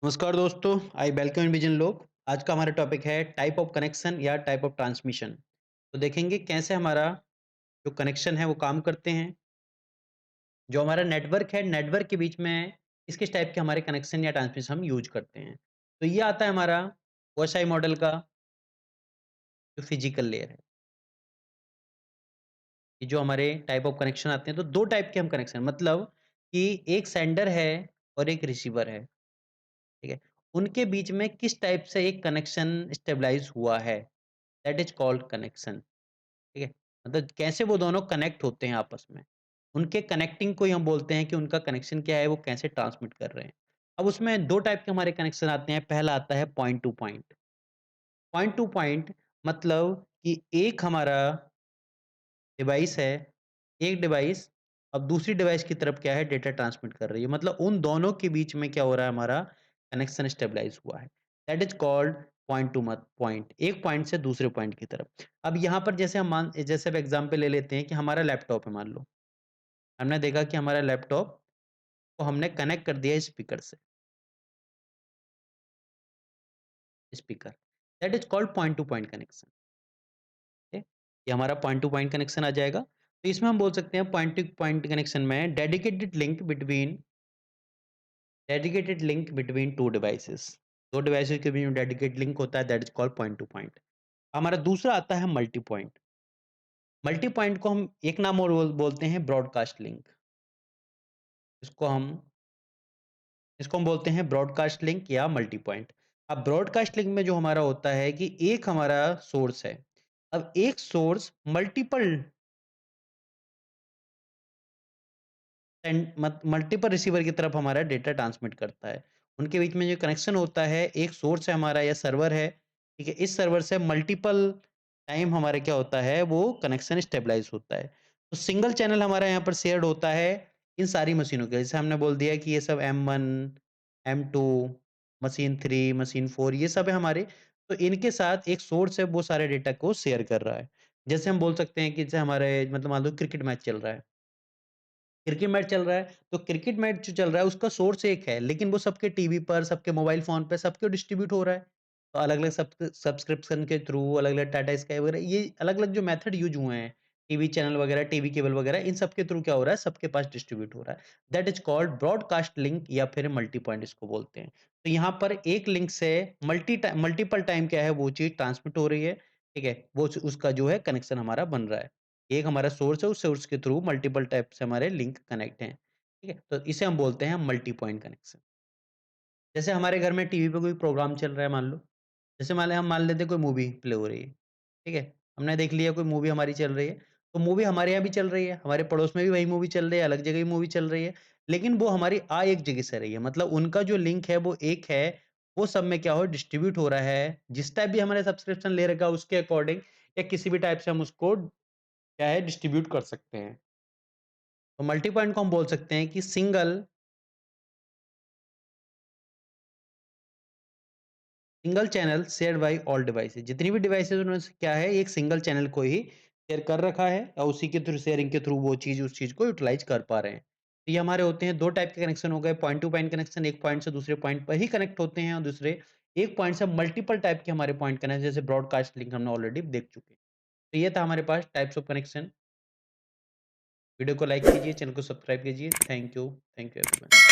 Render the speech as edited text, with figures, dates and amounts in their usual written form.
नमस्कार दोस्तों, I welcome vision लोग। आज का हमारा टॉपिक है टाइप ऑफ कनेक्शन या टाइप ऑफ ट्रांसमिशन। तो देखेंगे कैसे हमारा जो कनेक्शन है वो काम करते हैं। जो हमारा नेटवर्क है, नेटवर्क के बीच में किस किस टाइप के हमारे कनेक्शन या ट्रांसमिशन हम यूज करते हैं। तो ये आता है हमारा ओएसआई मॉडल का जो फिजिकल लेयर है। ये जो हमारे टाइप ऑफ कनेक्शन आते हैं, तो दो टाइप के हम कनेक्शन, मतलब कि एक सेंडर है और एक रिसीवर है। ठीक है, उनके बीच में किस टाइप से एक कनेक्शन स्टेबलाइज हुआ है, दैट इज कॉल्ड कनेक्शन। ठीक है, मतलब कैसे वो दोनों कनेक्ट होते हैं आपस में। उनके कनेक्टिंग को ही हम बोलते हैं कि उनका कनेक्शन क्या है, वो कैसे ट्रांसमिट कर रहे हैं। अब उसमें दो टाइप के हमारे कनेक्शन आते हैं। पहला आता है point two point. Point two point मतलब कि एक हमारा डिवाइस है, एक डिवाइस अब दूसरी डिवाइस की तरफ क्या है, डेटा ट्रांसमिट कर रही है। मतलब उन दोनों के बीच में क्या हो रहा है, हमारा कनेक्शन स्टेबलाइज हुआ है। That is called point two मत पॉइंट, एक पॉइंट से दूसरे पॉइंट की तरफ। अब यहाँ पर जैसे जैसे अब एग्जांपल ले लेते हैं कि हमारा लैपटॉप है। मान लो हमने देखा कि हमारा लैपटॉप को हमने कनेक्ट कर दिया स्पीकर से। Speaker, that is called point two point connection. ये हमारा पॉइंट टू पॉइंट कनेक्शन आ जाएगा। तो इसमें हम बोल सकते हैं पॉइंट टू पॉइंट कनेक्शन में dedicated link between two devices. दो डिवाइसेस के बीच में डेडिकेटेड लिंक होता है, that is called point two point. हमारा दूसरा आता है मल्टी पॉइंट। मल्टी पॉइंट को हम एक नाम और बोलते हैं ब्रॉडकास्ट लिंक। इसको हम इसको हम बोलते हैं ब्रॉडकास्ट लिंक या मल्टी पॉइंट। अब ब्रॉडकास्ट लिंक में जो हमारा होता है कि एक हमारा सोर्स है। अब एक सोर्स मल्टीपल मल्टीपल रिसीवर की तरफ हमारा डेटा ट्रांसमिट करता है। उनके बीच में जो कनेक्शन होता है, एक सोर्स है हमारा या सर्वर है। ठीक है, इस सर्वर से मल्टीपल टाइम हमारा क्या होता है, वो कनेक्शन स्टेबलाइज होता है। तो सिंगल चैनल हमारा यहाँ पर शेयर्ड होता है इन सारी मशीनों के। जैसे हमने बोल दिया कि ये सब M1, M2, मशीन 3, मशीन 4 ये सब है हमारे। तो इनके साथ एक सोर्स है, वो सारे डेटा को शेयर कर रहा है। जैसे हम बोल सकते हैं कि जैसे हमारे मतलब मान लो क्रिकेट मैच चल रहा है। क्रिकेट मैच चल रहा है, तो क्रिकेट मैच जो चल रहा है उसका सोर्स एक है, लेकिन वो सबके टीवी पर, सबके मोबाइल फ़ोन पे, सबको डिस्ट्रीब्यूट हो रहा है। तो अलग-अलग सब्सक्रिप्शन के थ्रू, अलग-अलग टाटा स्काई वगैरह, ये अलग-अलग जो मेथड यूज़ हुए हैं, टीवी चैनल वगैरह, टीवी केबल वगैरह, इन सब के थ्रू क्या हो रहा है, सबके पास डिस्ट्रीब्यूट हो रहा है। That is called broadcast link या फिर मल्टी पॉइंट इसको बोलते हैं। तो यहाँ पर एक लिंक से मल्टीपल टाइम क्या है, वो चीज़ ट्रांसमिट हो रही है, ठीक है? वो उसका जो है कनेक्शन हमारा बन रहा है। एक हमारा सोर्स है, उस सोर्स के थ्रू मल्टीपल टाइप से हमारे लिंक कनेक्ट हैं। ठीक है? तो इसे हम बोलते हैं मल्टी पॉइंट कनेक्शन। जैसे हमारे घर में टीवी पे कोई प्रोग्राम चल रहा है मान लो, जैसे मान लेते हैं कोई मूवी प्ले हो रही है, ठीक है? हमने देख लिया कोई मूवी हमारी चल रही है, तो मूवी हमारे यहाँ भी चल रही है, हमारे पड़ोस में भी वही मूवी चल रही है, अलग जगह भी मूवी चल रही है, लेकिन वो हमारी एक जगह से रही है। मतलब उनका जो लिंक है वो एक है, वो सब में क्या हो डिस्ट्रीब्यूट हो रहा है, जिस टाइप भी हमारे सब्सक्रिप्शन ले रखा है उसके अकॉर्डिंग या किसी भी टाइप से हम उसको क्या है डिस्ट्रीब्यूट कर सकते हैं। तो मल्टी पॉइंट को हम बोल सकते हैं कि single channel shared by all devices. जितनी भी डिवाइसेस उन्होंने क्या है, एक सिंगल चैनल को ही शेयर कर रखा है और उसी के थ्रू शेयरिंग के थ्रू वो चीज़ उस चीज़ को यूटिलाइज़ कर पा रहे हैं। तो ये हमारे होते हैं 2 टाइप के कनेक्शन हो गए, पॉइंट टू पॉइंट कनेक्शन, एक पॉइंट से दूसरे पॉइंट पर ही कनेक्ट होते हैं और दूसरे एक पॉइंट से मल्टीपल टाइप के हमारे पॉइंट कनेक्ट, जैसे ब्रॉडकास्ट लिंक हमने ऑलरेडी देख चुके हैं। तो ये था हमारे पास टाइप्स ऑफ कनेक्शन। वीडियो को लाइक कीजिए, चैनल को सब्सक्राइब कीजिए। Thank you everyone.